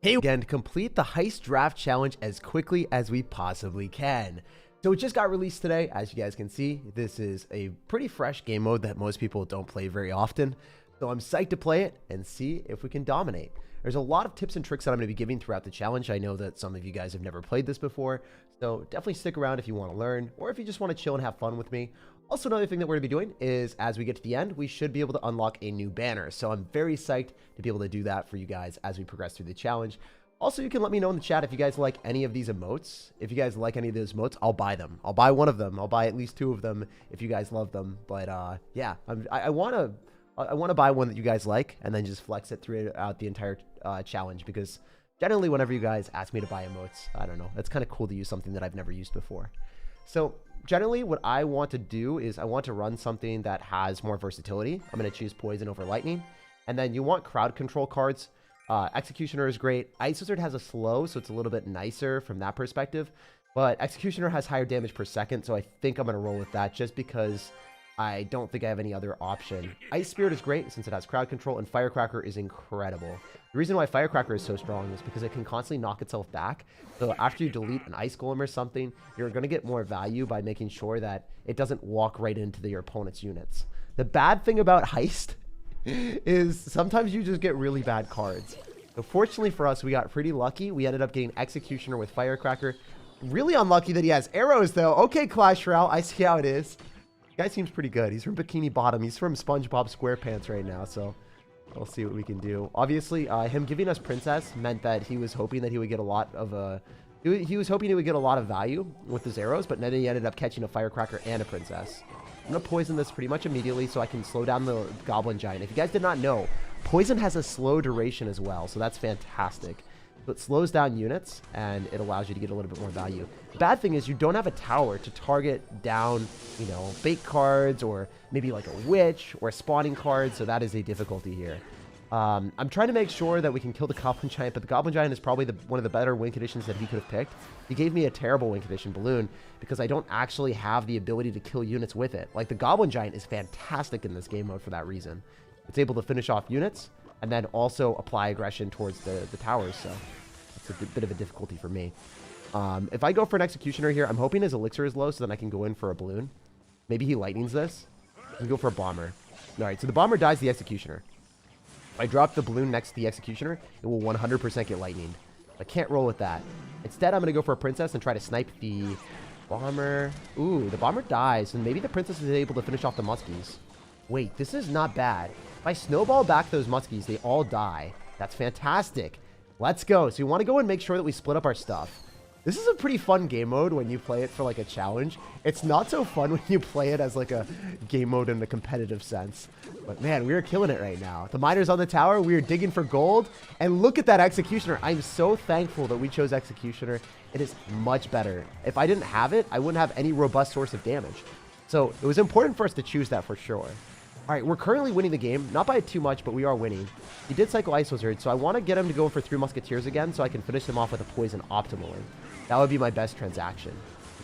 Hey again, to complete the Heist Draft Challenge as quickly as we possibly can. So it just got released today. As you guys can see, this is a pretty fresh game mode that most people don't play very often. So I'm psyched to play it and see if we can dominate. There's a lot of tips and tricks that I'm going to be giving throughout the challenge. I know that some of you guys have never played this before, so definitely stick around if you want to learn, or if you just want to chill and have fun with me. Also, another thing that we're going to be doing is, as we get to the end, we should be able to unlock a new banner. So I'm very psyched to be able to do that for you guys as we progress through the challenge. Also, you can let me know in the chat if you guys like any of these emotes. If you guys like any of those emotes, I'll buy them. I'll buy one of them. I'll buy at least 2 of them if you guys love them. But yeah, I want to buy one that you guys like and then just flex it throughout the entire challenge, because generally whenever you guys ask me to buy emotes, I don't know, it's kind of cool to use something that I've never used before. So generally what I want to do is I want to run something that has more versatility. I'm going to choose Poison over Lightning. And then you want crowd control cards. Executioner is great. Ice Wizard has a slow, so it's a little bit nicer from that perspective. But Executioner has higher damage per second, so I think I'm going to roll with that just because I don't think I have any other option. Ice Spirit is great since it has crowd control, and Firecracker is incredible. The reason why Firecracker is so strong is because it can constantly knock itself back. So after you delete an Ice Golem or something, you're going to get more value by making sure that it doesn't walk right into your opponent's units. The bad thing about Heist is sometimes you just get really bad cards. So fortunately for us, we got pretty lucky. We ended up getting Executioner with Firecracker. Really unlucky that he has arrows, though. Okay, Clash Royale, I see how it is. The guy seems pretty good. He's from Bikini Bottom. He's from SpongeBob SquarePants right now, so we'll see what we can do. Obviously, him giving us Princess meant that he was hoping that he would get a lot of he was hoping he would get a lot of value with his arrows, but then he ended up catching a Firecracker and a Princess. I'm going to poison this pretty much immediately so I can slow down the Goblin Giant. If you guys did not know, poison has a slow duration as well, so that's fantastic. So it slows down units, and it allows you to get a little bit more value. The bad thing is you don't have a tower to target down, you know, bait cards, or maybe like a witch, or a spawning card, so that is a difficulty here. I'm trying to make sure that we can kill the Goblin Giant, but the Goblin Giant is probably one of the better win conditions that he could have picked. He gave me a terrible win condition, Balloon, because I don't actually have the ability to kill units with it. Like, the Goblin Giant is fantastic in this game mode for that reason. It's able to finish off units, and then also apply aggression towards the towers, so it's a bit of a difficulty for me. If I go for an Executioner here, I'm hoping his Elixir is low, so then I can go in for a Balloon. Maybe he Lightnings this. I can go for a Bomber. Alright, so the Bomber dies the Executioner. If I drop the Balloon next to the Executioner, it will 100% get Lightning. I can't roll with that. Instead, I'm going to go for a Princess and try to snipe the Bomber. Ooh, the Bomber dies, and maybe the Princess is able to finish off the Muskies. Wait, this is not bad. If I snowball back those Muskies, they all die. That's fantastic. Let's go. So we want to go and make sure that we split up our stuff. This is a pretty fun game mode when you play it for like a challenge. It's not so fun when you play it as like a game mode in a competitive sense. But man, we are killing it right now. The miner's on the tower. We are digging for gold. And look at that Executioner. I'm so thankful that we chose Executioner. It is much better. If I didn't have it, I wouldn't have any robust source of damage. So it was important for us to choose that for sure. All right, we're currently winning the game. Not by too much, but we are winning. He did cycle Ice Wizard, so I want to get him to go for 3 Musketeers again so I can finish him off with a Poison optimally. That would be my best transaction.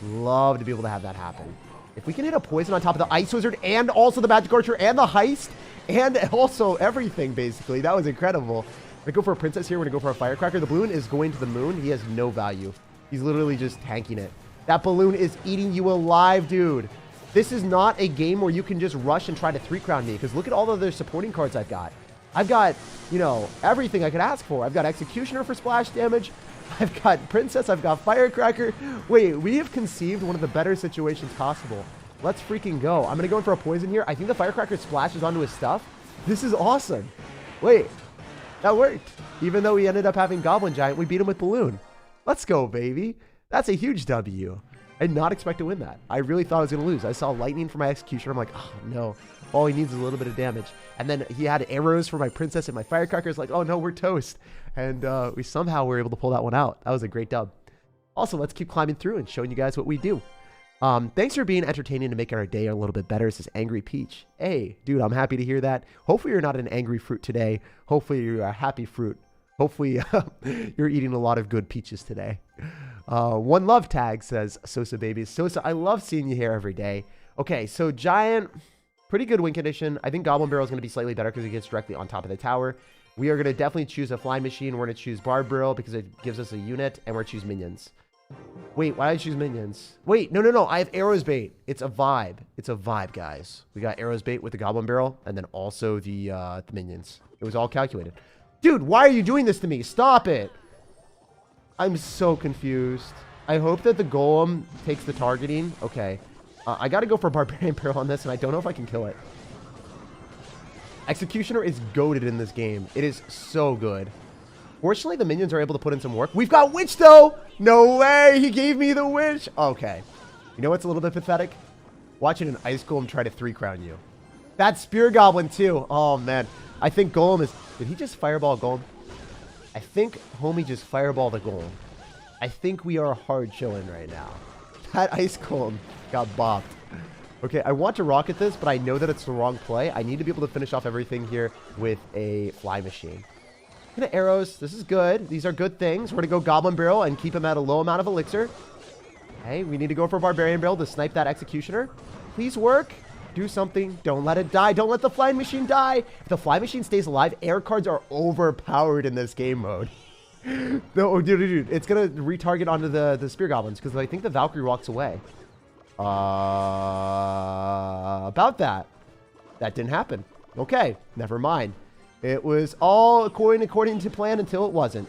Love to be able to have that happen. If we can hit a Poison on top of the Ice Wizard and also the Magic Archer and the Heist and also everything, basically, that was incredible. We're going to go for a Princess here. We're going to go for a Firecracker. The Balloon is going to the moon. He has no value. He's literally just tanking it. That Balloon is eating you alive, dude. This is not a game where you can just rush and try to 3-crown me, because look at all the other supporting cards I've got. I've got, you know, everything I could ask for. I've got Executioner for splash damage. I've got Princess. I've got Firecracker. Wait, we have conceived one of the better situations possible. Let's freaking go. I'm going to go in for a Poison here. I think the Firecracker splashes onto his stuff. This is awesome. Wait, that worked. Even though we ended up having Goblin Giant, we beat him with Balloon. Let's go, baby. That's a huge W. I did not expect to win that. I really thought I was going to lose. I saw Lightning for my Executioner. I'm like, oh, no. All he needs is a little bit of damage. And then he had arrows for my Princess and my Firecracker. It's like, oh, no, we're toast. And we somehow were able to pull that one out. That was a great dub. Also, let's keep climbing through and showing you guys what we do. Thanks for being entertaining and making our day a little bit better. This is Angry Peach. Hey, dude, I'm happy to hear that. Hopefully you're not an angry fruit today. Hopefully you're a happy fruit. Hopefully you're eating a lot of good peaches today. One Love Tag says, Sosa Babies. Sosa, I love seeing you here every day. Okay, so Giant, pretty good win condition. I think Goblin Barrel is going to be slightly better because it gets directly on top of the tower. We are going to definitely choose a flying machine. We're going to choose Barbarille because it gives us a unit, and we're going to choose minions. Wait, why did I choose minions? Wait, no. I have arrows bait. It's a vibe. It's a vibe, guys. We got arrows bait with the goblin barrel, and then also the minions. It was all calculated. Dude, why are you doing this to me? Stop it. I'm so confused. I hope that the golem takes the targeting. Okay. I got to go for barbarian barrel on this, and I don't know if I can kill it. Executioner is goated in this game. It is so good. Fortunately, the minions are able to put in some work. We've got Witch, though. No way. He gave me the Witch. Okay. You know what's a little bit pathetic? Watching an Ice Golem try to 3-crown you. That Spear Goblin, too. Oh, man. I think Golem is... Did he just fireball Golem? I think homie just fireballed the Golem. I think we are hard chilling right now. That Ice Golem got bopped. Okay, I want to rocket this, but I know that it's the wrong play. I need to be able to finish off everything here with a fly machine. Arrows. This is good. These are good things. We're going to go Goblin Barrel and keep him at a low amount of elixir. Okay, we need to go for Barbarian Barrel to snipe that Executioner. Please work. Do something. Don't let it die. Don't let the flying machine die. If the flying machine stays alive, air cards are overpowered in this game mode. No, dude. It's going to retarget onto the Spear Goblins because I think the Valkyrie walks away. About that. That didn't happen. Okay, never mind. It was all according to plan until it wasn't.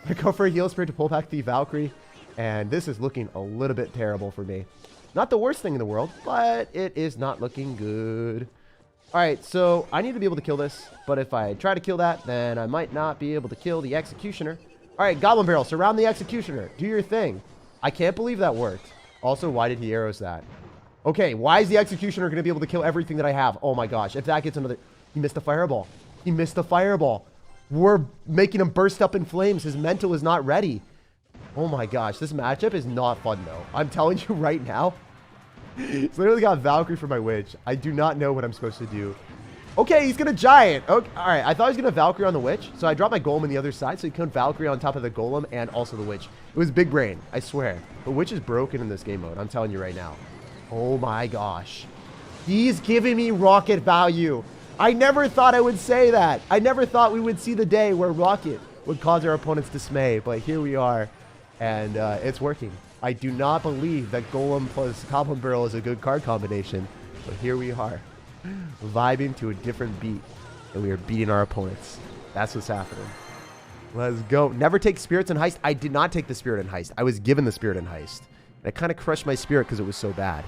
I go for a heal spirit to pull back the Valkyrie, and this is looking a little bit terrible for me. Not the worst thing in the world, but it is not looking good. All right, so I need to be able to kill this, but if I try to kill that, then I might not be able to kill the Executioner. All right, Goblin Barrel, surround the Executioner. Do your thing. I can't believe that worked. Also, why did he arrows that? Okay, why is the Executioner going to be able to kill everything that I have? Oh my gosh, if that gets another... He missed the fireball. He missed the fireball. We're making him burst up in flames. His mental is not ready. Oh my gosh, this matchup is not fun though. I'm telling you right now. He's literally got Valkyrie for my Witch. I do not know what I'm supposed to do. Okay, he's gonna Giant. Okay, all right, I thought he was gonna Valkyrie on the Witch, so I dropped my Golem on the other side, so he couldn't Valkyrie on top of the Golem and also the Witch. It was big brain, I swear. The Witch is broken in this game mode. I'm telling you right now. Oh my gosh. He's giving me rocket value. I never thought I would say that. I never thought we would see the day where rocket would cause our opponents dismay, but here we are, and it's working. I do not believe that Golem plus Goblin Barrel is a good card combination, but here we are, vibing to a different beat, and we are beating our opponents. That's what's happening. Let's go. Never take spirits in Heist. I did not take the spirit in Heist. I was given the spirit in Heist. And I kind of crushed my spirit because it was so bad.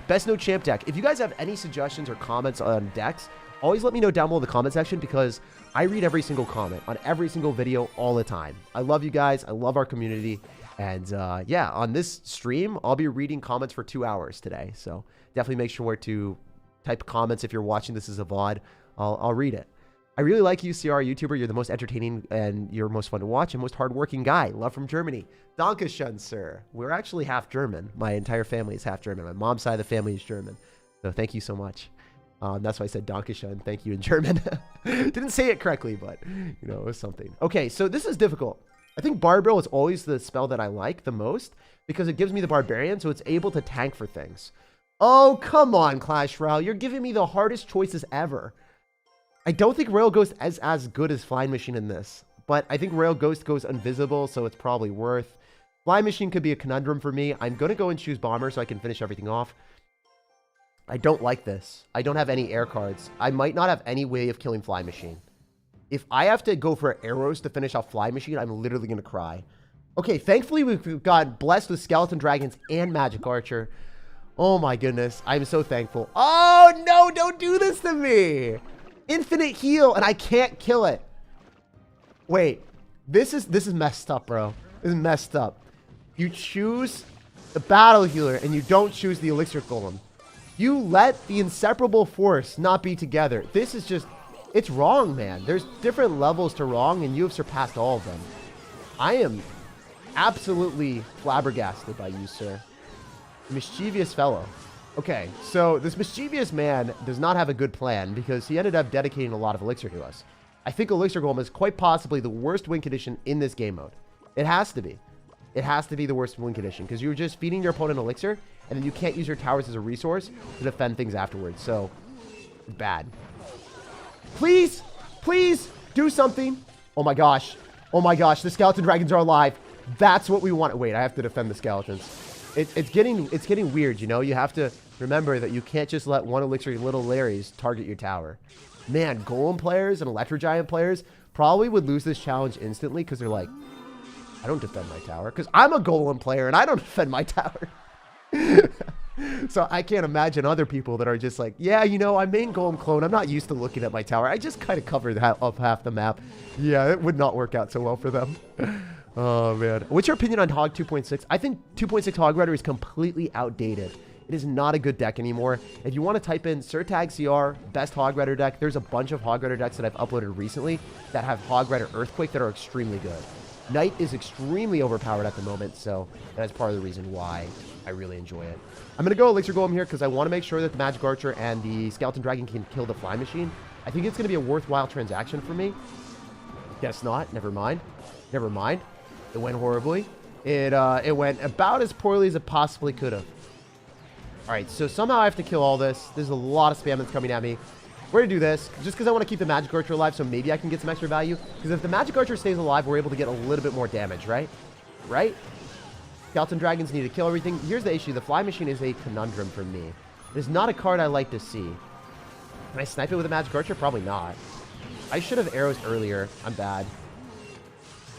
Best no champ deck. If you guys have any suggestions or comments on decks, always let me know down below in the comment section because I read every single comment on every single video all the time. I love you guys. I love our community. And yeah, on this stream, I'll be reading comments for 2 hours today. So definitely make sure to type comments if you're watching this as a VOD. I'll read it. I really like you, CR YouTuber. You're the most entertaining and you're most fun to watch and most hardworking guy. Love from Germany. Dankeschön, sir. We're actually half German. My entire family is half German. My mom's side of the family is German. So thank you so much. That's why I said Dankeschön, thank you in German. Didn't say it correctly, but you know, it was something. Okay, so this is difficult. I think Barbarille is always the spell that I like the most because it gives me the Barbarian, so it's able to tank for things. Oh, come on, Clash Royale. You're giving me the hardest choices ever. I don't think Royal Ghost is as good as Flying Machine in this, but I think Royal Ghost goes invisible, so it's probably worth. Flying Machine could be a conundrum for me. I'm going to go and choose Bomber so I can finish everything off. I don't like this. I don't have any air cards. I might not have any way of killing Flying Machine. If I have to go for arrows to finish off Flying Machine, I'm literally going to cry. Okay, thankfully we've got blessed with Skeleton Dragons and Magic Archer. Oh my goodness. I'm so thankful. Oh no, don't do this to me. Infinite heal and I can't kill it. Wait, this is messed up, bro. This is messed up. You choose the battle healer and you don't choose the elixir golem. You let the inseparable force not be together. This is just, it's wrong, man. There's different levels to wrong and you have surpassed all of them. I am absolutely flabbergasted by you, sir. Mischievous fellow. Okay, so this mischievous man does not have a good plan because he ended up dedicating a lot of elixir to us. I think elixir golem is quite possibly the worst win condition in this game mode. It has to be. It has to be the worst win condition because you're just feeding your opponent elixir and then you can't use your towers as a resource to defend things afterwards. So, bad. Please, please, Do something. Oh my gosh. Oh my gosh. The skeleton dragons are alive. That's what we want. Wait, I have to defend the skeletons. It's getting weird, you know? You have to remember that you can't just let one elixir little Larrys target your tower. Man, golem players and electro giant players probably would lose this challenge instantly because they're like, I don't defend my tower because I'm a golem player and I don't defend my tower. So I can't imagine other people that are just like, yeah, you know, I'm main golem clone. I'm not used to looking at my tower. I just kind of covered up half the map. Yeah, it would not work out so well for them. Oh, man. What's your opinion on Hog 2.6? I think 2.6 Hog Rider is completely outdated. It is not a good deck anymore. If you want to type in SirTagCR, best Hog Rider deck, there's a bunch of Hog Rider decks that I've uploaded recently that have Hog Rider Earthquake that are extremely good. Knight is extremely overpowered at the moment, so that's part of the reason why I really enjoy it. I'm going to go Elixir Golem here because I want to make sure that the Magic Archer and the Skeleton Dragon can kill the Fly Machine. I think it's going to be a worthwhile transaction for me. Guess not. Never mind. Never mind. It went horribly. It went about as poorly as it possibly could have. All right, so somehow I have to kill all this. There's a lot of spam that's coming at me. We're going to do this just because I want to keep the Magic Archer alive, so maybe I can get some extra value. Because if the Magic Archer stays alive, we're able to get a little bit more damage, right? Right? Skeleton Dragons need to kill everything. Here's the issue. The Fly Machine is a conundrum for me. It is not a card I like to see. Can I snipe it with a Magic Archer? Probably not. I should have arrows earlier. I'm bad.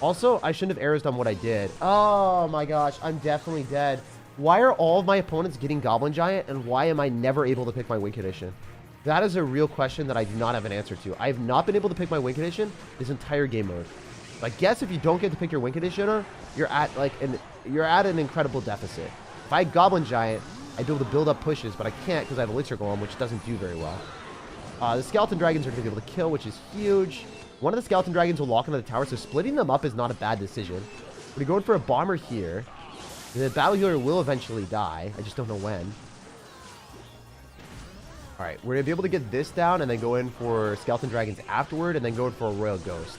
Also, I shouldn't have arrows done what I did. Oh my gosh, I'm definitely dead. Why are all of my opponents getting Goblin Giant, and why am I never able to pick my Win Condition? That is a real question that I do not have an answer to. I have not been able to pick my Win Condition this entire game mode. I guess if you don't get to pick your Win Conditioner, you're at an incredible deficit. If I had Goblin Giant, I'd be able to build up pushes, but I can't because I have Elixir Golem, which doesn't do very well. The Skeleton Dragons are going to be able to kill, which is huge. One of the Skeleton Dragons will lock into the tower, so splitting them up is not a bad decision. We're going for a Bomber here. The Battle Healer will eventually die. I just don't know when. Alright, we're going to be able to get this down and then go in for Skeleton Dragons afterward and then go in for a Royal Ghost.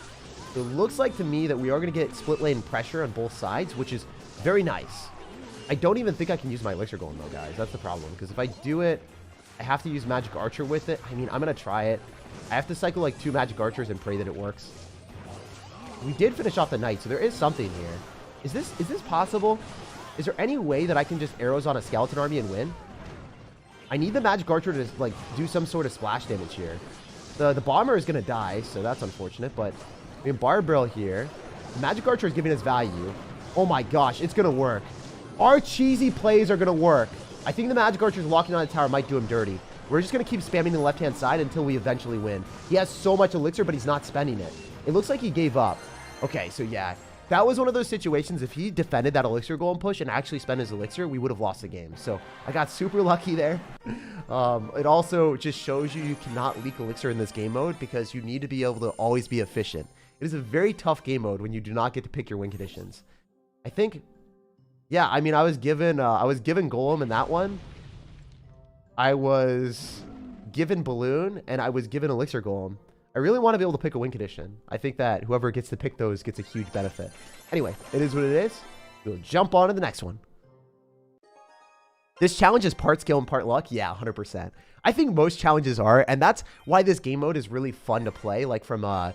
So it looks like to me that we are going to get split lane pressure on both sides, which is very nice. I don't even think I can use my Elixir Golem though, guys. That's the problem. Because if I do it, I have to use Magic Archer with it. I mean, I'm going to try it. I have to cycle like 2 Magic Archers and pray that it works. We did finish off the Knight, so there is something here. Is this possible? Is there any way that I can just arrows on a Skeleton Army and win? I need the Magic Archer to like do some sort of splash damage here. The Bomber is going to die, so that's unfortunate, but we have Barbell here. The Magic Archer is giving us value. Oh my gosh, it's going to work. Our cheesy plays are going to work. I think the Magic Archer's locking on the tower might do him dirty. We're just going to keep spamming the left-hand side until we eventually win. He has so much Elixir, but he's not spending it. It looks like he gave up. Okay, so yeah. That was one of those situations. If he defended that Elixir Golem push and actually spent his Elixir, we would have lost the game. So I got super lucky there. It also just shows you cannot leak Elixir in this game mode because you need to be able to always be efficient. It is a very tough game mode when you do not get to pick your win conditions. I think, yeah, I mean, I was given Golem in that one. I was given Balloon, and I was given Elixir Golem. I really want to be able to pick a win condition. I think that whoever gets to pick those gets a huge benefit. Anyway, it is what it is. We'll jump on to the next one. This challenge is part skill and part luck. Yeah, 100%. I think most challenges are, and that's why this game mode is really fun to play, like from a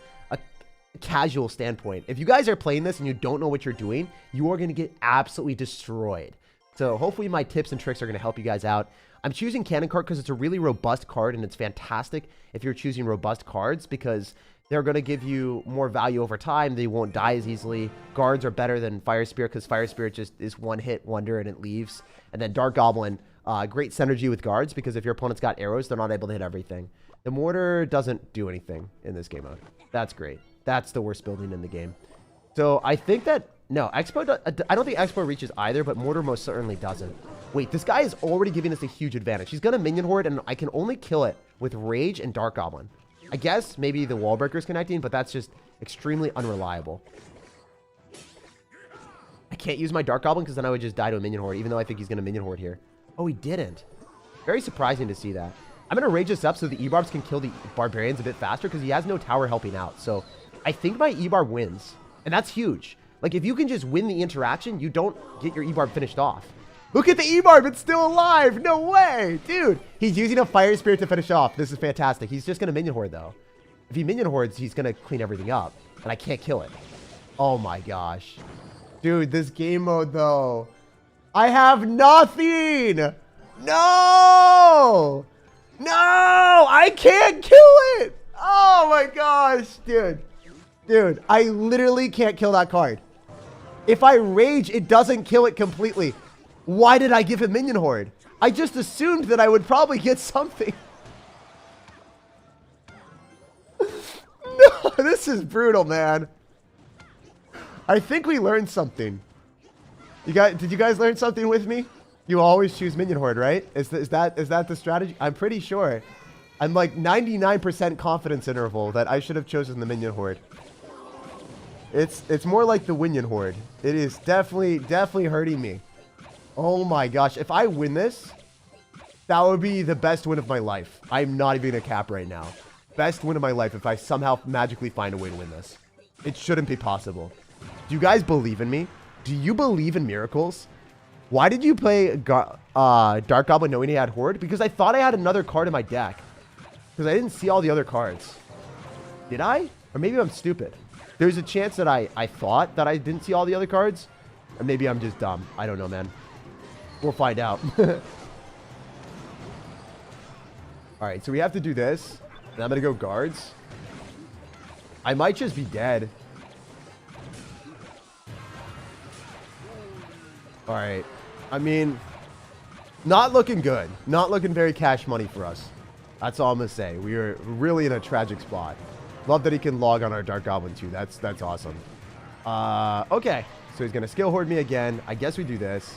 casual standpoint. If you guys are playing this and you don't know what you're doing, you are going to get absolutely destroyed. So hopefully my tips and tricks are going to help you guys out. I'm choosing Cannon Cart because it's a really robust card, and it's fantastic if you're choosing robust cards because they're going to give you more value over time. They won't die as easily. Guards are better than Fire Spirit because Fire Spirit just is one-hit wonder and it leaves. And then Dark Goblin, great synergy with guards because if your opponent's got arrows, they're not able to hit everything. The Mortar doesn't do anything in this game mode. That's great. That's the worst building in the game. So I think that, no, Expo, I don't think Expo reaches either, but Mortar most certainly doesn't. Wait, this guy is already giving us a huge advantage. He's going to Minion Horde, and I can only kill it with Rage and Dark Goblin. I guess maybe the Wall Breaker is connecting, but that's just extremely unreliable. I can't use my Dark Goblin because then I would just die to a Minion Horde, even though I think he's going to Minion Horde here. Oh, he didn't. Very surprising to see that. I'm going to Rage this up so the E-Barbs can kill the Barbarians a bit faster because he has no tower helping out. So I think my E-Barb wins, and that's huge. Like, if you can just win the interaction, you don't get your E-Barb finished off. Look at the E-Barb. It's still alive. No way. Dude, he's using a Fire Spirit to finish off. This is fantastic. He's just going to Minion Horde, though. If he minion hordes, he's going to clean everything up. And I can't kill it. Oh my gosh. Dude, this game mode, though. I have nothing. No. No. I can't kill it. Oh my gosh, dude. Dude, I literally can't kill that card. If I rage, it doesn't kill it completely. Why did I give him minion horde? I just assumed that I would probably get something. No, this is brutal, man. I think we learned something. Did you guys learn something with me? You always choose minion horde, right? Is that the strategy? I'm pretty sure. I'm like 99% confidence interval that I should have chosen the minion horde. It's more like the Winion horde. It is definitely hurting me. Oh my gosh. If I win this, that would be the best win of my life. I'm not even gonna cap right now. Best win of my life if I somehow magically find a way to win this. It shouldn't be possible. Do you guys believe in me? Do you believe in miracles? Why did you play Dark Goblin knowing he had Horde? Because I thought I had another card in my deck. Because I didn't see all the other cards. Did I? Or maybe I'm stupid. There's a chance that I thought that I didn't see all the other cards. Or maybe I'm just dumb. I don't know, man. We'll find out. Alright, so we have to do this. And I'm going to go guards. I might just be dead. Alright. I mean, not looking good. Not looking very cash money for us. That's all I'm going to say. We are really in a tragic spot. Love that he can log on our Dark Goblin too. That's awesome. Okay. So he's going to skill horde me again. I guess we do this.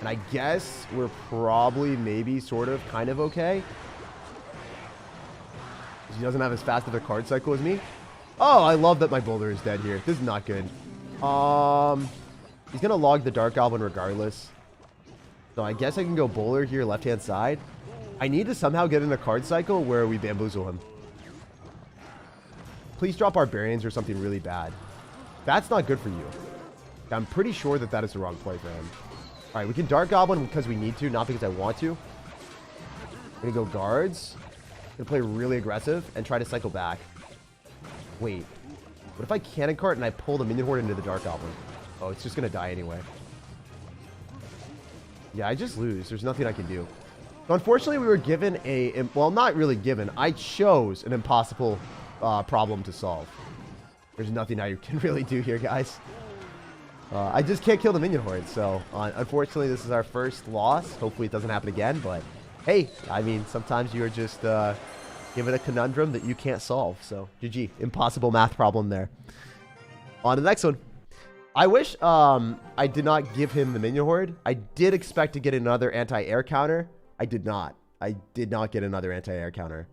And I guess we're probably maybe sort of kind of okay. He doesn't have as fast of a card cycle as me. Oh, I love that my boulder is dead here. This is not good. He's going to log the Dark Goblin regardless. So I guess I can go bowler here, left-hand side. I need to somehow get in a card cycle where we bamboozle him. Please drop Barbarians or something really bad. That's not good for you. I'm pretty sure that is the wrong play for him. All right, we can Dark Goblin because we need to, not because I want to. I'm going to go guards. I'm going to play really aggressive and try to cycle back. Wait. What if I cannon cart and I pull the minion horde into the Dark Goblin? Oh, it's just going to die anyway. Yeah, I just lose. There's nothing I can do. So unfortunately, we were given well, not really given. I chose an impossible problem to solve. There's nothing I can really do here, guys. I just can't kill the minion horde. So unfortunately, this is our first loss. Hopefully it doesn't happen again. But hey, I mean, sometimes you're just given a conundrum that you can't solve. So GG. Impossible math problem there. On to the next one. I wish I did not give him the minion horde. I did expect to get another anti-air counter. I did not. I did not get another anti-air counter.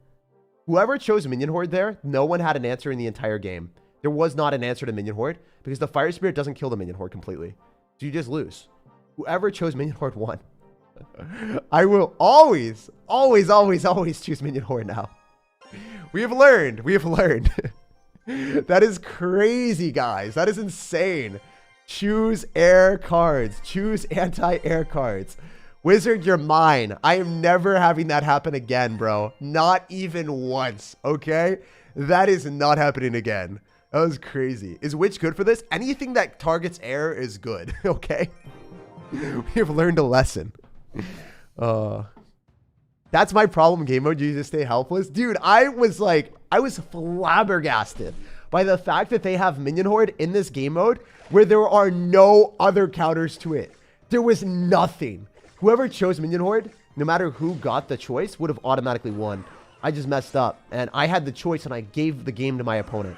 Whoever chose minion horde there, no one had an answer in the entire game. There was not an answer to minion horde because the fire spirit doesn't kill the minion horde completely. So you just lose. Whoever chose minion horde won. I will always choose minion horde now. We have learned. We have learned. That is crazy, guys. That is insane. Choose air cards. Choose anti-air cards. Wizard, you're mine. I am never having that happen again, bro. Not even once, okay? That is not happening again. That was crazy. Is Witch good for this? Anything that targets air is good, okay? We have learned a lesson. That's my problem, game mode. You just stay helpless. Dude, I was flabbergasted by the fact that they have minion horde in this game mode where there are no other counters to it. There was nothing. Whoever chose minion horde, no matter who got the choice, would have automatically won. I just messed up, and I had the choice, and I gave the game to my opponent.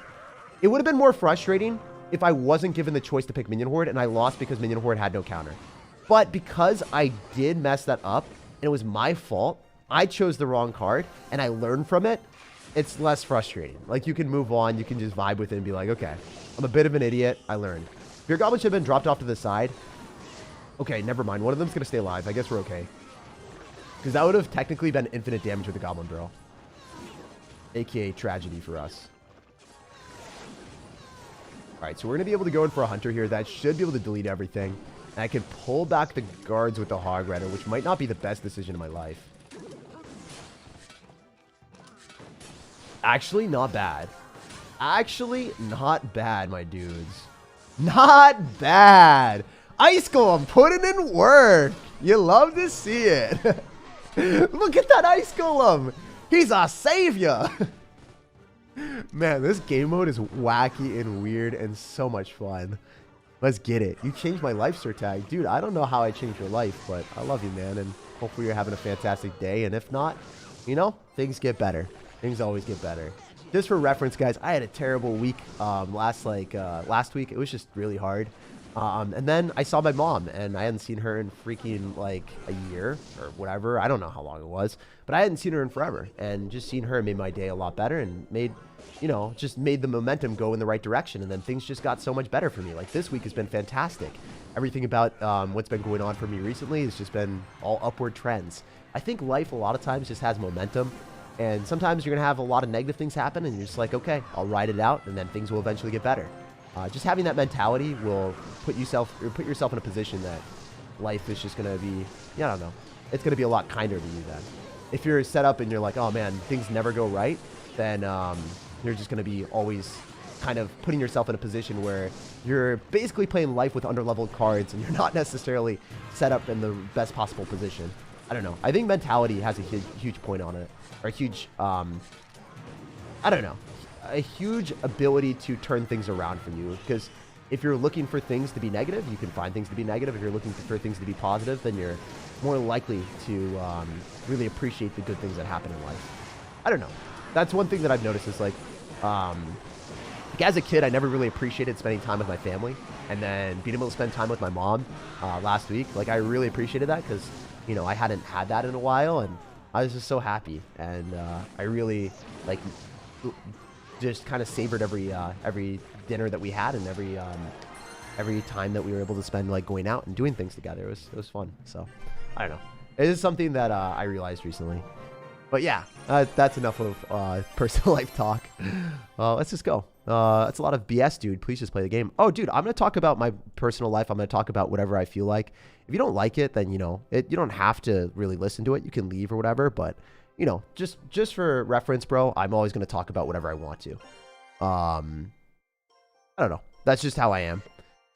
It would have been more frustrating if I wasn't given the choice to pick minion horde, and I lost because minion horde had no counter. But because I did mess that up, and it was my fault, I chose the wrong card, and I learned from it, it's less frustrating. Like, you can move on, you can just vibe with it and be like, okay, I'm a bit of an idiot, I learned. Fear Goblin should have been dropped off to the side. Okay, never mind. One of them's going to stay alive. I guess we're okay. Because that would have technically been infinite damage with the Goblin Barrel. AKA tragedy for us. Alright, so we're going to be able to go in for a Hunter here. That should be able to delete everything. And I can pull back the guards with the Hog Rider, which might not be the best decision in my life. Actually, not bad. Actually, not bad, my dudes. Not bad. Ice Golem putting in work. You love to see it. Look at that Ice Golem. He's a savior. Man, this game mode is wacky and weird and so much fun. Let's get it. You changed my life, SirTag. Dude, I don't know how I changed your life, but I love you, man. And hopefully you're having a fantastic day. And if not, you know, things get better. Things always get better. Just for reference, guys, I had a terrible week last week. It was just really hard. And then I saw my mom, and I hadn't seen her in freaking like a year or whatever. I don't know how long it was, but I hadn't seen her in forever. And just seeing her made my day a lot better and made, you know, just made the momentum go in the right direction. And then things just got so much better for me. Like this week has been fantastic. Everything about what's been going on for me recently has just been all upward trends. I think life a lot of times just has momentum. And sometimes you're going to have a lot of negative things happen and you're just like, okay, I'll ride it out and then things will eventually get better. Just having that mentality will put yourself in a position that life is just going to be, yeah, I don't know. It's going to be a lot kinder to you then. If you're set up and you're like, oh man, things never go right, then you're just going to be always kind of putting yourself in a position where you're basically playing life with underleveled cards and you're not necessarily set up in the best possible position. I don't know. I think mentality has a huge point on it. Or a huge, I don't know, a huge ability to turn things around for you. Because if you're looking for things to be negative, you can find things to be negative. If you're looking for things to be positive, then you're more likely to really appreciate the good things that happen in life. I don't know. That's one thing that I've noticed is like as a kid, I never really appreciated spending time with my family. And then being able to spend time with my mom last week, like I really appreciated that because, you know, I hadn't had that in a while. And I was just so happy, and I really like just kind of savored every dinner that we had and every time that we were able to spend like going out and doing things together. It was fun. So I don't know. It is something that I realized recently. But yeah, that's enough of personal life talk. Let's just go. That's a lot of BS, dude. Please just play the game. Oh, dude, I'm going to talk about my personal life. I'm going to talk about whatever I feel like. If you don't like it, then, you know, you don't have to really listen to it. You can leave or whatever. But, you know, just for reference, bro, I'm always going to talk about whatever I want to. I don't know. That's just how I am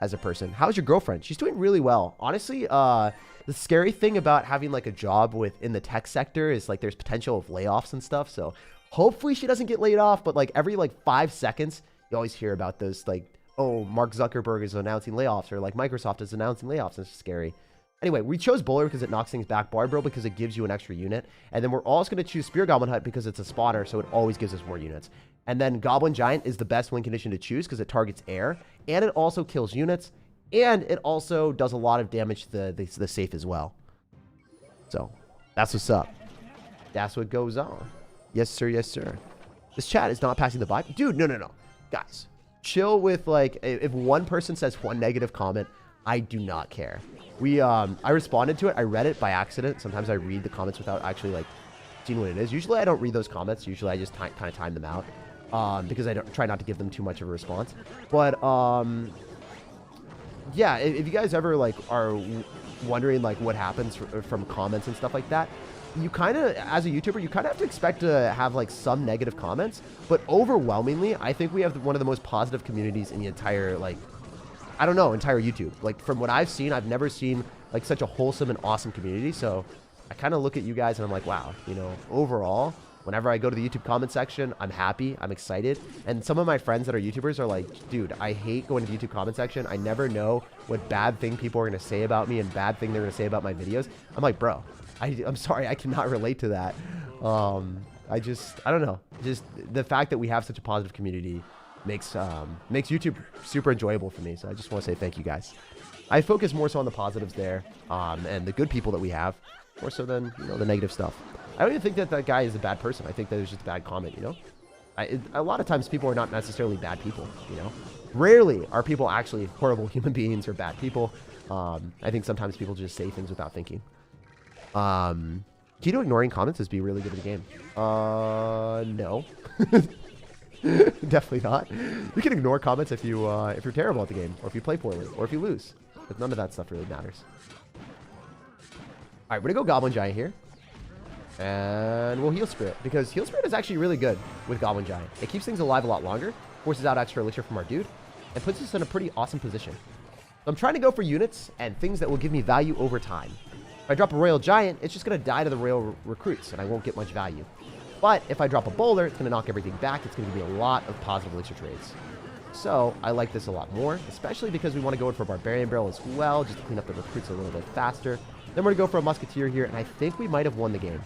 as a person. How's your girlfriend? She's doing really well. Honestly, the scary thing about having like a job in the tech sector is like there's potential of layoffs and stuff. So hopefully she doesn't get laid off. But like every like 5 seconds, you always hear about those like, oh, Mark Zuckerberg is announcing layoffs or like Microsoft is announcing layoffs. It's scary. Anyway, we chose Bowler because it knocks things back. Barbell because it gives you an extra unit. And then we're also going to choose Spear Goblin Hut because it's a spawner, so it always gives us more units. And then Goblin Giant is the best win condition to choose because it targets air. And it also kills units. And it also does a lot of damage to the safe as well. So, that's what's up. That's what goes on. Yes, sir. Yes, sir. This chat is not passing the vibe. Dude, no. Guys, chill with, like, if one person says one negative comment, I do not care. I responded to it. I read it by accident. Sometimes I read the comments without actually, like, seeing what it is. Usually, I don't read those comments. Usually, I just kind of time them out because I try not to give them too much of a response. But, yeah, if you guys ever, like, are wondering, like, what happens from comments and stuff like that, you kind of, as a YouTuber, you kind of have to expect to have, like, some negative comments. But overwhelmingly, I think we have one of the most positive communities in the entire, like, I don't know, entire YouTube. Like, from what I've seen, I've never seen, like, such a wholesome and awesome community. So I kind of look at you guys and I'm like, wow, you know, overall, whenever I go to the YouTube comment section, I'm happy, I'm excited. And some of my friends that are YouTubers are like, dude, I hate going to the YouTube comment section. I never know what bad thing people are going to say about me and bad thing they're going to say about my videos. I'm like, bro, I'm sorry, I cannot relate to that. I don't know. Just the fact that we have such a positive community makes YouTube super enjoyable for me. So I just want to say thank you guys. I focus more so on the positives there and the good people that we have more so than, you know, the negative stuff. I don't even think that guy is a bad person. I think that it was just a bad comment, you know? A lot of times people are not necessarily bad people, you know? Rarely are people actually horrible human beings or bad people. I think sometimes people just say things without thinking. Key to ignoring comments is be really good at the game. No. Definitely not. You can ignore comments if you're terrible at the game, or if you play poorly, or if you lose. But none of that stuff really matters. All right, we're gonna go Goblin Giant here. And we'll Heal Spirit, because Heal Spirit is actually really good with Goblin Giant. It keeps things alive a lot longer, forces out extra elixir from our dude, and puts us in a pretty awesome position. So I'm trying to go for units and things that will give me value over time. If I drop a Royal Giant, it's just going to die to the Royal Recruits, and I won't get much value. But if I drop a Bowler, it's going to knock everything back. It's going to give me a lot of positive elixir trades. So I like this a lot more, especially because we want to go in for Barbarian Barrel as well, just to clean up the recruits a little bit faster. Then we're going to go for a Musketeer here, and I think we might have won the game.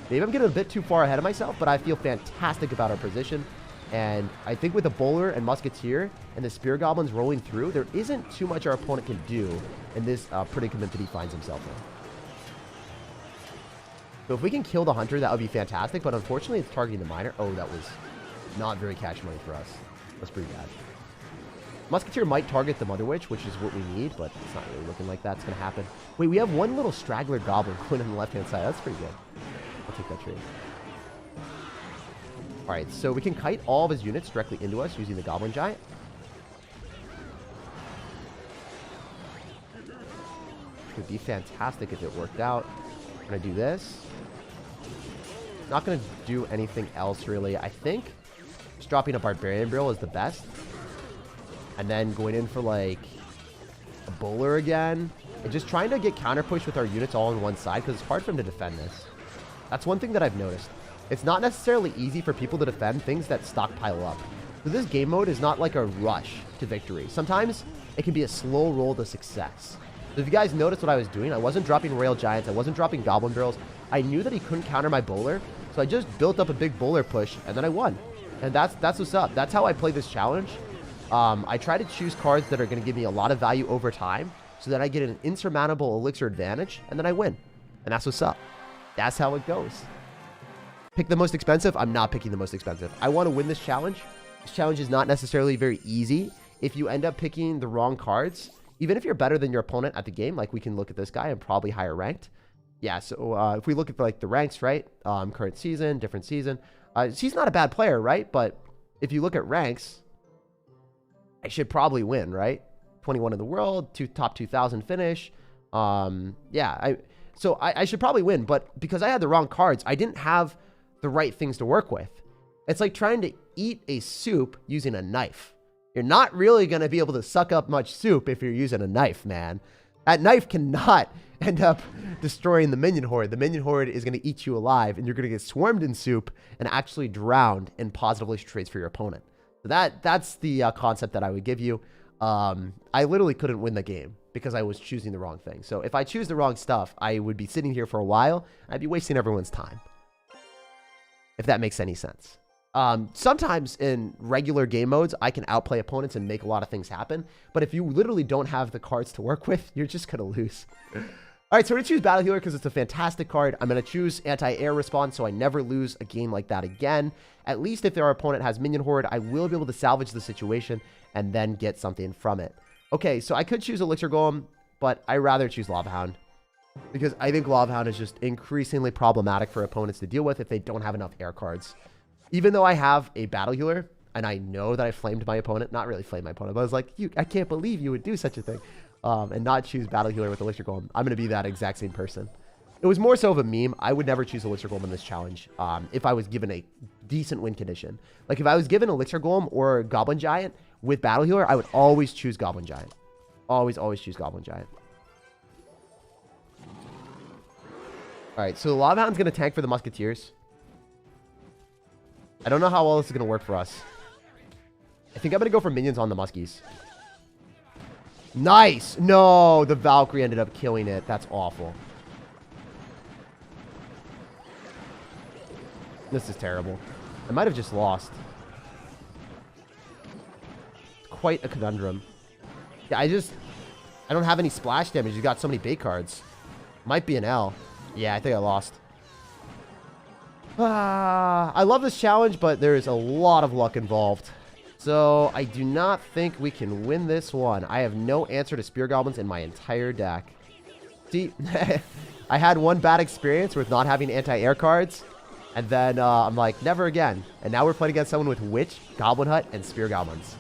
Maybe I'm getting a bit too far ahead of myself, but I feel fantastic about our position. And I think with the Bowler and Musketeer and the Spear Goblins rolling through, there isn't too much our opponent can do in this predicament that he finds himself in. So if we can kill the Hunter, that would be fantastic. But unfortunately, it's targeting the Miner. Oh, that was not very cash money for us. That's pretty bad. Musketeer might target the Mother Witch, which is what we need, but it's not really looking like that's going to happen. Wait, we have one little straggler Goblin going on the left-hand side. That's pretty good. I'll take that trade. Alright, so we can kite all of his units directly into us using the Goblin Giant. Would be fantastic if it worked out. I'm going to do this. Not going to do anything else, really. I think just dropping a Barbarian Barrel is the best. And then going in for, like, a Bowler again. And just trying to get counter push with our units all on one side, because it's hard for him to defend this. That's one thing that I've noticed. It's not necessarily easy for people to defend things that stockpile up. So this game mode is not like a rush to victory. Sometimes it can be a slow roll to success. So if you guys noticed what I was doing, I wasn't dropping Royal Giants. I wasn't dropping Goblin Barrels. I knew that he couldn't counter my Bowler. So I just built up a big Bowler push, and then I won. And that's what's up. That's how I play this challenge. I try to choose cards that are going to give me a lot of value over time, so that I get an insurmountable elixir advantage, and then I win. And that's what's up. That's how it goes. Pick the most expensive? I'm not picking the most expensive. I want to win this challenge. This challenge is not necessarily very easy. If you end up picking the wrong cards, even if you're better than your opponent at the game, like we can look at this guy, I'm probably higher ranked. Yeah, so if we look at like the ranks, right? Current season, different season. He's not a bad player, right? But if you look at ranks, I should probably win, right? 21 in the world, top 2,000 finish. Yeah, so I should probably win, but because I had the wrong cards, I didn't have the right things to work with. It's like trying to eat a soup using a knife. You're not really going to be able to suck up much soup if you're using a knife, man. That knife cannot end up destroying the minion horde. The minion horde is going to eat you alive, and you're going to get swarmed in soup and actually drowned in positive elixir trades for your opponent. So that's the concept that I would give you. I literally couldn't win the game because I was choosing the wrong thing. So if I choose the wrong stuff, I would be sitting here for a while, and I'd be wasting everyone's time. If that makes any sense. Sometimes in regular game modes, I can outplay opponents and make a lot of things happen. But if you literally don't have the cards to work with, you're just going to lose. All right, so we're going to choose Battle Healer because it's a fantastic card. I'm going to choose Anti-Air Response so I never lose a game like that again. At least if our opponent has Minion Horde, I will be able to salvage the situation and then get something from it. Okay, so I could choose Elixir Golem, but I'd rather choose Lava Hound. Because I think Lava Hound is just increasingly problematic for opponents to deal with if they don't have enough air cards. Even though I have a Battle Healer, and I know that I flamed my opponent, not really flamed my opponent, but I was like, I can't believe you would do such a thing. And not choose Battle Healer with Elixir Golem. I'm going to be that exact same person. It was more so of a meme. I would never choose Elixir Golem in this challenge if I was given a decent win condition. Like if I was given Elixir Golem or Goblin Giant with Battle Healer, I would always choose Goblin Giant. Always choose Goblin Giant. Alright, so the Lava Hound's going to tank for the Musketeers. I don't know how well this is going to work for us. I think I'm going to go for minions on the Muskies. Nice! No, the Valkyrie ended up killing it. That's awful. This is terrible. I might have just lost. Quite a conundrum. Yeah, I don't have any splash damage. You got so many bait cards. Might be an L. Yeah, I think I lost. I love this challenge, but there is a lot of luck involved. So I do not think we can win this one. I have no answer to Spear Goblins in my entire deck. See, I had one bad experience with not having anti-air cards. And then I'm like, never again. And now we're playing against someone with Witch, Goblin Hut, and Spear Goblins.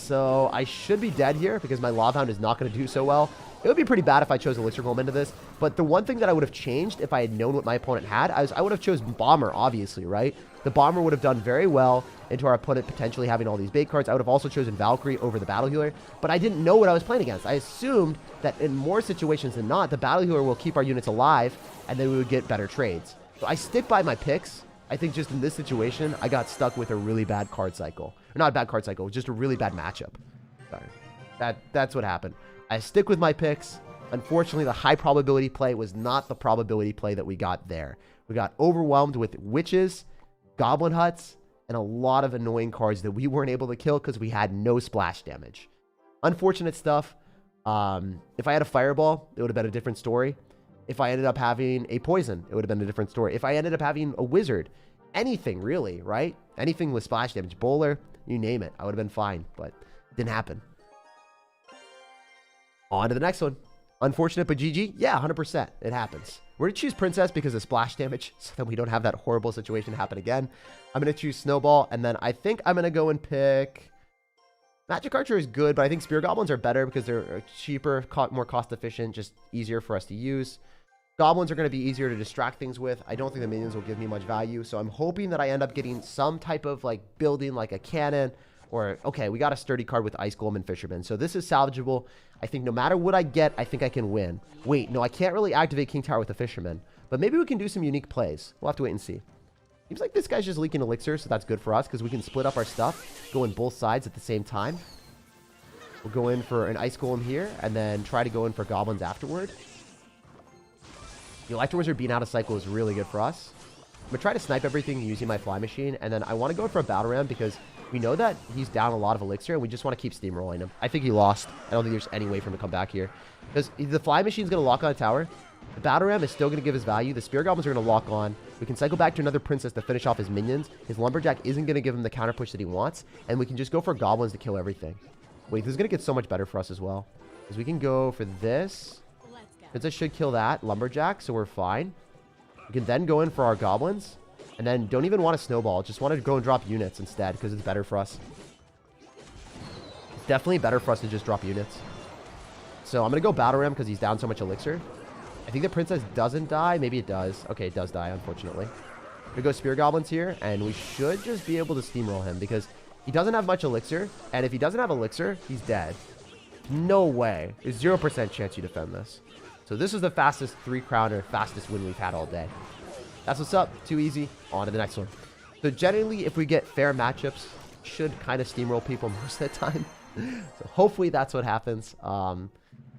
So I should be dead here because my Lava Hound is not going to do so well. It would be pretty bad if I chose Elixir Golem into this. But the one thing that I would have changed if I had known what my opponent had, I would have chosen Bomber, obviously, right? The Bomber would have done very well into our opponent potentially having all these bait cards. I would have also chosen Valkyrie over the Battle Healer. But I didn't know what I was playing against. I assumed that in more situations than not, the Battle Healer will keep our units alive, and then we would get better trades. So I stick by my picks. I think just in this situation, I got stuck with a really bad card cycle. Or not a bad card cycle, just a really bad matchup. Sorry. That's what happened. I stick with my picks. Unfortunately, the high probability play was not the probability play that we got there. We got overwhelmed with witches, goblin huts, and a lot of annoying cards that we weren't able to kill because we had no splash damage. Unfortunate stuff. If I had a fireball, it would have been a different story. If I ended up having a poison, it would have been a different story. If I ended up having a wizard, anything really, right? Anything with splash damage, bowler, you name it, I would have been fine, but it didn't happen. On to the next one. Unfortunate, but GG? Yeah, 100%. It happens. We're going to choose Princess because of splash damage, so that we don't have that horrible situation happen again. I'm going to choose Snowball, and then I think I'm going to go and pick... Magic Archer is good, but I think Spear Goblins are better because they're cheaper, more cost-efficient, just easier for us to use. Goblins are going to be easier to distract things with. I don't think the minions will give me much value, so I'm hoping that I end up getting some type of, like, building, like a cannon, or, okay, we got a sturdy card with Ice Golem and Fisherman. So this is salvageable. I think no matter what I get, I think I can win. Wait, no, I can't really activate King Tower with the Fisherman. But maybe we can do some unique plays. We'll have to wait and see. Seems like this guy's just leaking Elixir, so that's good for us because we can split up our stuff, go in both sides at the same time. We'll go in for an Ice Golem here, and then try to go in for Goblins afterward. The Electro Wizard being out of cycle is really good for us. I'm going to try to snipe everything using my Fly Machine, and then I want to go for a Battle Ram because we know that he's down a lot of Elixir, and we just want to keep steamrolling him. I think he lost. I don't think there's any way for him to come back here. Because the Fly Machine's going to lock on a tower. The Battle Ram is still going to give his value. The Spear Goblins are going to lock on. We can cycle back to another Princess to finish off his minions. His Lumberjack isn't going to give him the counter push that he wants, and we can just go for Goblins to kill everything. Wait, this is going to get so much better for us as well. Because we can go for this. Princess should kill that Lumberjack, so we're fine. We can then go in for our Goblins. And then don't even want a Snowball. Just want to go and drop units instead because it's better for us. It's definitely better for us to just drop units. So I'm going to go Battle Ram because he's down so much Elixir. I think the Princess doesn't die. Maybe it does. Okay, it does die, unfortunately. We go Spear Goblins here, and we should just be able to steamroll him because he doesn't have much Elixir. And if he doesn't have Elixir, he's dead. No way. There's 0% chance you defend this. So this is the fastest 3-crowner, fastest win we've had all day. That's what's up. Too easy. On to the next one. So generally, if we get fair matchups, should kind of steamroll people most of the time. So hopefully that's what happens.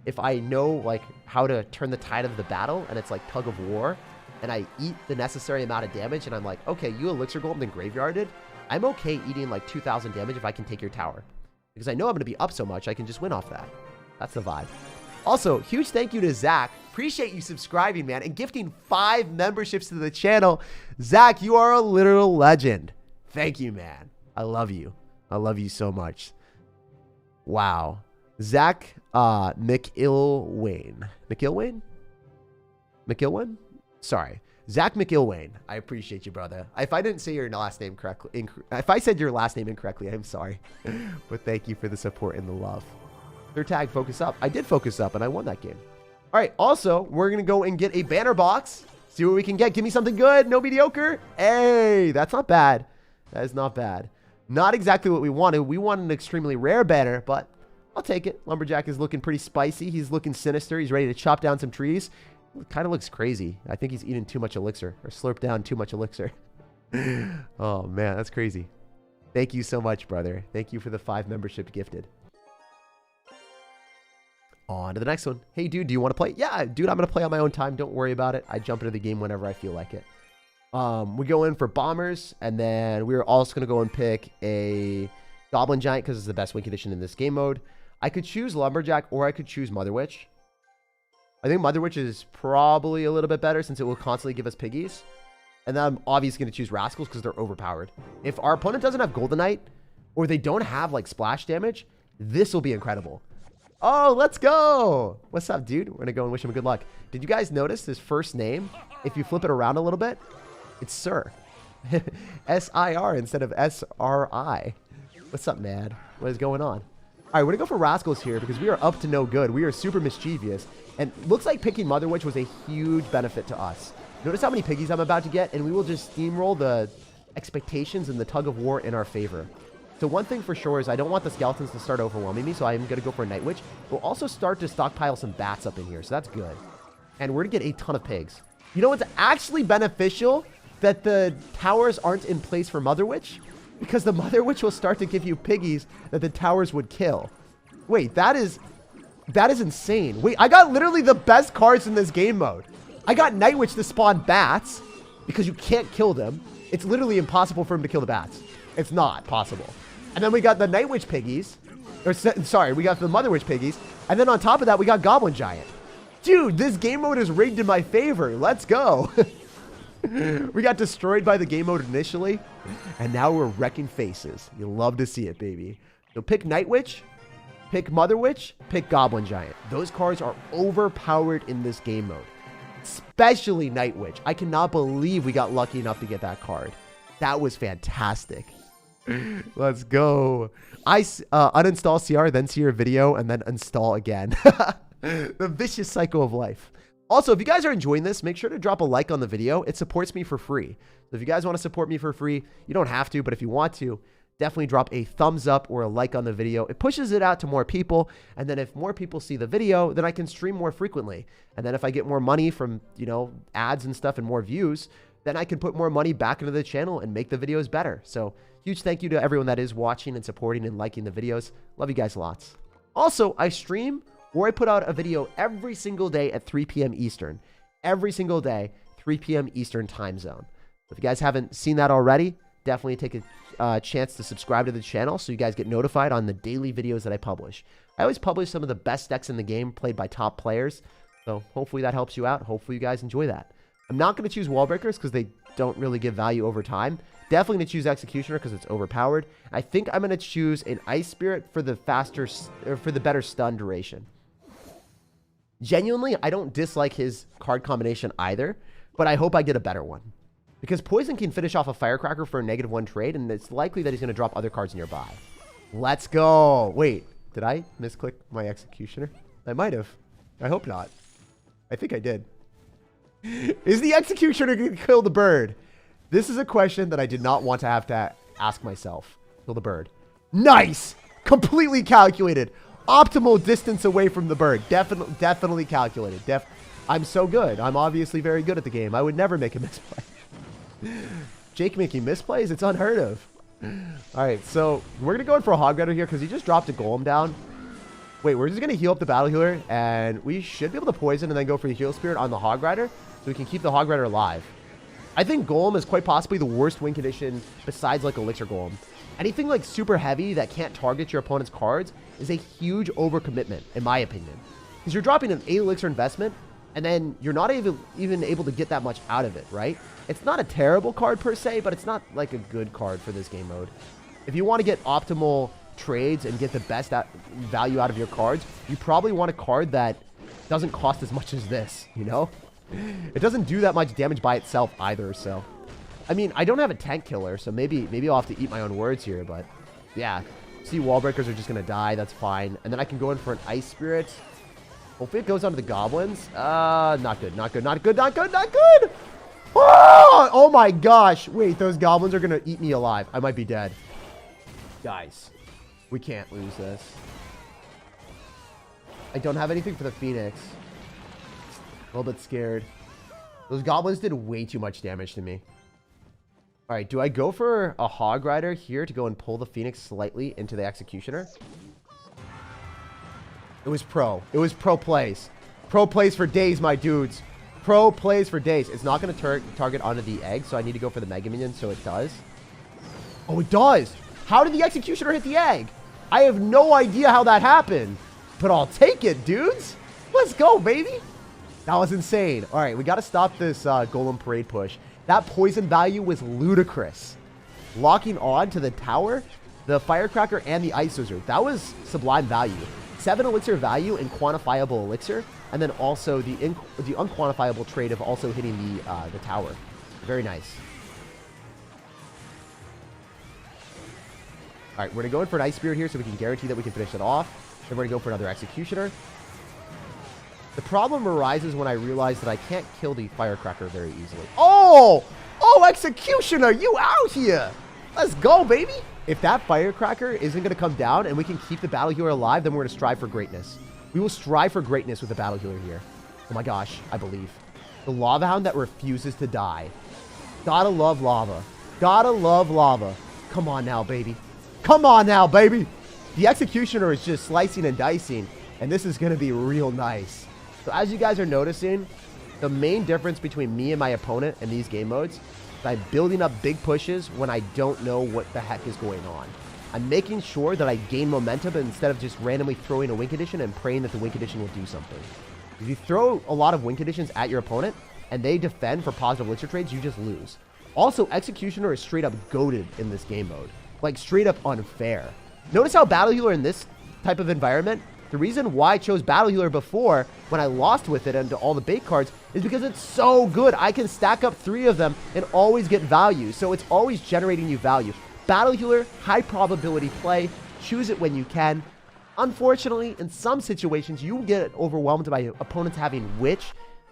If I know like how to turn the tide of the battle, and it's like tug of war, and I eat the necessary amount of damage, and I'm like, okay, you Elixir Golem and Graveyarded, I'm okay eating like 2,000 damage if I can take your tower. Because I know I'm going to be up so much, I can just win off that. That's the vibe. Also, huge thank you to Zach. Appreciate you subscribing, man, and gifting 5 memberships to the channel. Zach, you are a literal legend. Thank you, man. I love you. I love you so much. Wow. Zach McIlwain. McIlwain? Sorry. Zach McIlwain. I appreciate you, brother. If I didn't say your last name correctly, if I said your last name incorrectly, I'm sorry. But thank you for the support and the love. SirTag, focus up. I did focus up, and I won that game. All right, also, we're going to go and get a banner box. See what we can get. Give me something good. No mediocre. Hey, that's not bad. That is not bad. Not exactly what we wanted. We wanted an extremely rare banner, but I'll take it. Lumberjack is looking pretty spicy. He's looking sinister. He's ready to chop down some trees. It kind of looks crazy. I think he's eating too much Elixir or slurped down too much Elixir. Oh, man, that's crazy. Thank you so much, brother. Thank you for the 5 membership gifted. On to the next one. Hey, dude, do you want to play? Yeah, dude, I'm going to play on my own time. Don't worry about it. I jump into the game whenever I feel like it. We go in for Bombers, and then we're also going to go and pick a Goblin Giant because it's the best win condition in this game mode. I could choose Lumberjack, or I could choose Mother Witch. I think Mother Witch is probably a little bit better since it will constantly give us piggies. And then I'm obviously going to choose Rascals because they're overpowered. If our opponent doesn't have Goldenite, or they don't have, like, splash damage, this will be incredible. Oh, let's go. What's up, dude? We're going to go and wish him good luck. Did you guys notice his first name? If you flip it around a little bit, it's Sir. S-I-R instead of S-R-I. What's up, man? What is going on? All right, we're going to go for Rascals here because we are up to no good. We are super mischievous. And looks like picking Mother Witch was a huge benefit to us. Notice how many piggies I'm about to get, and we will just steamroll the expectations and the tug of war in our favor. So one thing for sure is I don't want the skeletons to start overwhelming me, so I'm going to go for a Night Witch. We'll also start to stockpile some bats up in here, so that's good. And we're going to get a ton of pigs. You know what's actually beneficial? That the towers aren't in place for Mother Witch? Because the Mother Witch will start to give you piggies that the towers would kill. Wait, that is insane. Wait, I got literally the best cards in this game mode. I got Night Witch to spawn bats because you can't kill them. It's literally impossible for him to kill the bats. It's not possible. And then we got the Night Witch piggies. Or, sorry, we got the Mother Witch piggies. And then on top of that, we got Goblin Giant. Dude, this game mode is rigged in my favor. Let's go. We got destroyed by the game mode initially, and now we're wrecking faces. You'll love to see it, baby. So pick Night Witch, pick Mother Witch, pick Goblin Giant. Those cards are overpowered in this game mode, especially Night Witch. I cannot believe we got lucky enough to get that card. That was fantastic. Let's go. I uninstall CR, then see your video, and then install again. The vicious cycle of life. Also, if you guys are enjoying this, make sure to drop a like on the video. It supports me for free. So if you guys want to support me for free, you don't have to, but if you want to, definitely drop a thumbs up or a like on the video. It pushes it out to more people. And then if more people see the video, then I can stream more frequently. And then if I get more money from, you know, ads and stuff and more views, then I can put more money back into the channel and make the videos better. So huge thank you to everyone that is watching and supporting and liking the videos. Love you guys lots. Also, I stream or I put out a video every single day at 3 p.m. Eastern. Every single day, 3 p.m. Eastern time zone. If you guys haven't seen that already, definitely take a chance to subscribe to the channel so you guys get notified on the daily videos that I publish. I always publish some of the best decks in the game played by top players. So hopefully that helps you out. Hopefully you guys enjoy that. I'm not going to choose Wall Breakers because they don't really give value over time. Definitely going to choose Executioner because it's overpowered. I think I'm going to choose an Ice Spirit for the faster, or for the better stun duration. Genuinely, I don't dislike his card combination either, but I hope I get a better one. Because Poison can finish off a Firecracker for a -1 trade, and it's likely that he's going to drop other cards nearby. Let's go. Wait, did I misclick my Executioner? I might have. I hope not. I think I did. Is the Executioner going to kill the bird? This is a question that I did not want to have to ask myself. Kill the bird. Nice! Completely calculated. Optimal distance away from the bird. Definitely calculated. I'm so good. I'm obviously very good at the game. I would never make a misplay. Jake making misplays? It's unheard of. Alright, so we're going to go in for a Hog Rider here because he just dropped a Golem down. Wait, we're just going to heal up the Battle Healer, and we should be able to poison and then go for the Heal Spirit on the Hog Rider so we can keep the Hog Rider alive. I think Golem is quite possibly the worst win condition besides like Elixir Golem. Anything like super heavy that can't target your opponent's cards is a huge overcommitment, in my opinion. Because you're dropping an 8 Elixir investment, and then you're not even able to get that much out of it, right? It's not a terrible card per se, but it's not like a good card for this game mode. If you want to get optimal trades and get the best value out of your cards, you probably want a card that doesn't cost as much as this, you know? It doesn't do that much damage by itself either, so... I mean, I don't have a tank killer, so maybe I'll have to eat my own words here, but... Yeah, see, Wall Breakers are just going to die, that's fine. And then I can go in for an Ice Spirit. Hopefully it goes onto the Goblins. Not good, not good, not good, not good, not good! Oh my gosh! Wait, those Goblins are going to eat me alive. I might be dead. Guys, we can't lose this. I don't have anything for the Phoenix. A little bit scared. Those Goblins did way too much damage to me. Alright, do I go for a Hog Rider here to go and pull the Phoenix slightly into the Executioner? It was pro. It was pro plays. Pro plays for days, my dudes. Pro plays for days. It's not going to target onto the egg, so I need to go for the Mega Minion, so it does. Oh, it does! How did the Executioner hit the egg? I have no idea how that happened. But I'll take it, dudes. Let's go, baby. That was insane. All right, we got to stop this Golem Parade push. That poison value was ludicrous. Locking on to the tower, the Firecracker, and the Ice Wizard. That was sublime value. 7 Elixir value and quantifiable Elixir. And then also the unquantifiable trade of also hitting the tower. Very nice. All right, we're going to go in for an Ice Spirit here so we can guarantee that we can finish it off. Then we're going to go for another Executioner. The problem arises when I realize that I can't kill the Firecracker very easily. Oh! Oh, Executioner, you out here! Let's go, baby! If that Firecracker isn't going to come down and we can keep the Battle Healer alive, then we're going to strive for greatness. We will strive for greatness with the Battle Healer here. Oh my gosh, I believe. The Lava Hound that refuses to die. Gotta love lava. Gotta love lava. Come on now, baby. Come on now, baby! The Executioner is just slicing and dicing, and this is going to be real nice. So as you guys are noticing, the main difference between me and my opponent in these game modes is I'm building up big pushes when I don't know what the heck is going on. I'm making sure that I gain momentum instead of just randomly throwing a win condition and praying that the win condition will do something. If you throw a lot of win conditions at your opponent and they defend for positive elixir trades, you just lose. Also, Executioner is straight up goated in this game mode. Like, straight up unfair. Notice how Battle Healer in this type of environment, the reason why I chose Battle Healer before, when I lost with it into all the bait cards, is because it's so good. I can stack up 3 of them and always get value. So it's always generating you value. Battle Healer, high probability play. Choose it when you can. Unfortunately, in some situations, you will get overwhelmed by opponents having Witch,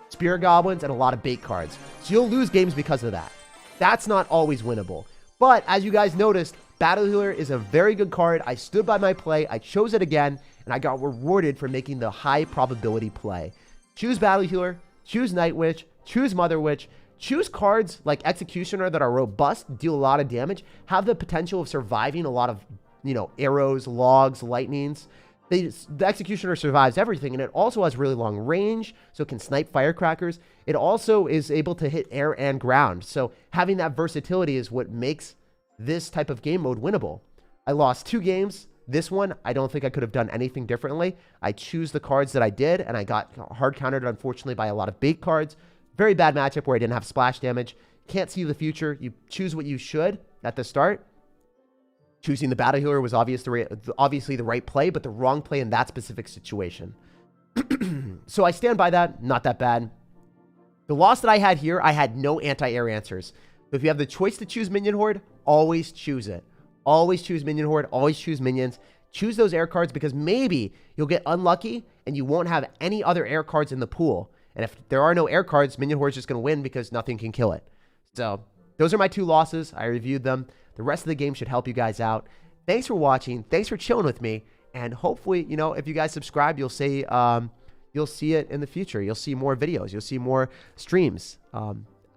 Spirit Goblins, and a lot of bait cards. So you'll lose games because of that. That's not always winnable. But as you guys noticed, Battle Healer is a very good card. I stood by my play. I chose it again. And I got rewarded for making the high probability play. Choose Battle Healer, choose Night Witch, choose Mother Witch, choose cards like Executioner that are robust, deal a lot of damage, have the potential of surviving a lot of, arrows, logs, lightnings. The Executioner survives everything, and it also has really long range, so it can snipe firecrackers. It also is able to hit air and ground. So having that versatility is what makes this type of game mode winnable. I lost 2 games. This one, I don't think I could have done anything differently. I choose the cards that I did, and I got hard countered, unfortunately, by a lot of bait cards. Very bad matchup where I didn't have splash damage. Can't see the future. You choose what you should at the start. Choosing the Battle Healer was obviously the right play, but the wrong play in that specific situation. So I stand by that. Not that bad. The loss that I had here, I had no anti-air answers. So if you have the choice to choose Minion Horde, always choose it. Always choose Minion Horde. Always choose minions. Choose those air cards because maybe you'll get unlucky and you won't have any other air cards in the pool. And if there are no air cards, Minion Horde is just going to win because nothing can kill it. So those are my 2 losses. I reviewed them. The rest of the game should help you guys out. Thanks for watching. Thanks for chilling with me. And hopefully, if you guys subscribe, you'll see it in the future. You'll see more videos. You'll see more streams.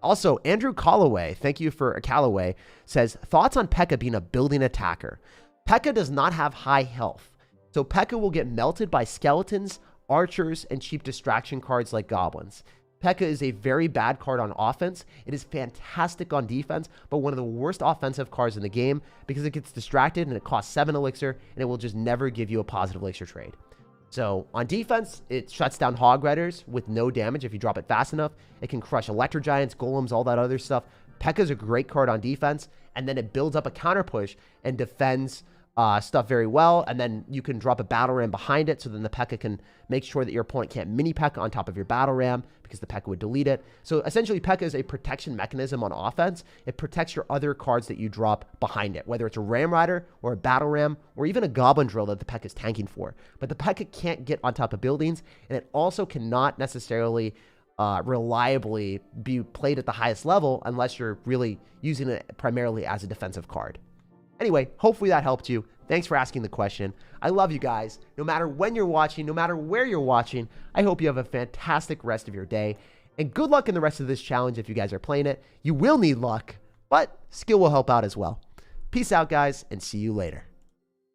Also, Andrew Callaway, thank you for Callaway, says, thoughts on P.E.K.K.A being a building attacker. P.E.K.K.A does not have high health. So P.E.K.K.A will get melted by skeletons, archers, and cheap distraction cards like goblins. P.E.K.K.A is a very bad card on offense. It is fantastic on defense, but one of the worst offensive cards in the game because it gets distracted and it costs 7 elixir, and it will just never give you a positive elixir trade. So on defense, it shuts down Hog Riders with no damage if you drop it fast enough. It can crush Electro Giants, Golems, all that other stuff. P.E.K.K.A is a great card on defense, and then it builds up a counter push and defends stuff very well, and then you can drop a Battle Ram behind it, so then the P.E.K.K.A can make sure that your opponent can't mini P.E.K.K.A on top of your Battle Ram, because the P.E.K.K.A would delete it. So essentially, P.E.K.K.A is a protection mechanism on offense. It protects your other cards that you drop behind it, whether it's a Ram Rider or a Battle Ram, or even a Goblin Drill that the P.E.K.K.A is tanking for. But the P.E.K.K.A can't get on top of buildings, and it also cannot necessarily reliably be played at the highest level unless you're really using it primarily as a defensive card. Anyway, hopefully that helped you. Thanks for asking the question. I love you guys. No matter when you're watching, no matter where you're watching, I hope you have a fantastic rest of your day. And good luck in the rest of this challenge if you guys are playing it. You will need luck, but skill will help out as well. Peace out, guys, and see you later.